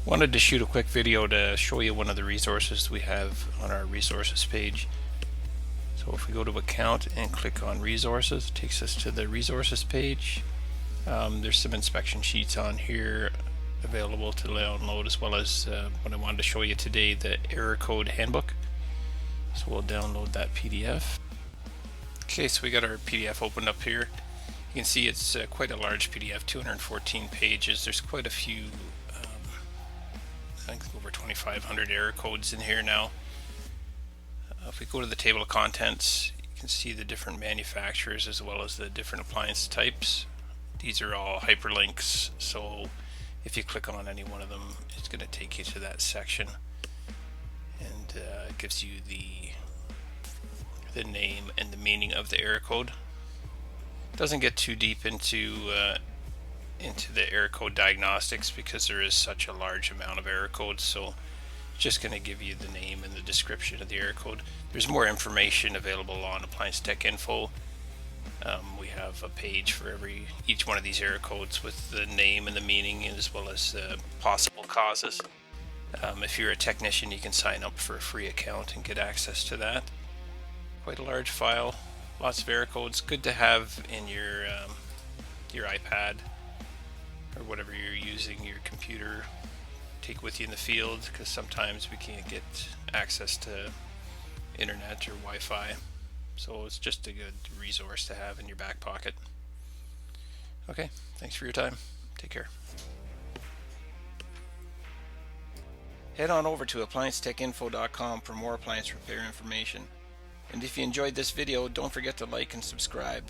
Wanted to shoot a quick video to show you one of the resources we have on our resources page. So if we go to account and click on resources, it takes us to the resources page. There's some inspection sheets on here available to download, as well as what I wanted to show you today, the error code handbook. So we'll download that PDF. Okay, so we got our PDF opened up here. You can see it's quite a large PDF, 214 pages. There's quite a few, I think over 2,500 error codes in here now. If we go to the table of contents, you can see the different manufacturers as well as the different appliance types. These are all hyperlinks, so if you click on any one of them, it's going to take you to that section, and it gives you the name and the meaning of the error code. It doesn't get too deep into the error code diagnostics because there is such a large amount of error codes, so it's just going to give you the name and the description of the error code. There's more information available on Appliance Tech Info. We have a page for each one of these error codes with the name and the meaning, as well as possible causes. If you're a technician, you can sign up for a free account and get access to that. Quite a large file, lots of error codes. Good to have in your iPad or whatever you're using, your computer, take with you in the field, because sometimes we can't get access to internet or Wi-Fi. So it's just a good resource to have in your back pocket. Okay, thanks for your time. Take care. Head on over to ApplianceTechInfo.com for more appliance repair information. And if you enjoyed this video, don't forget to like and subscribe.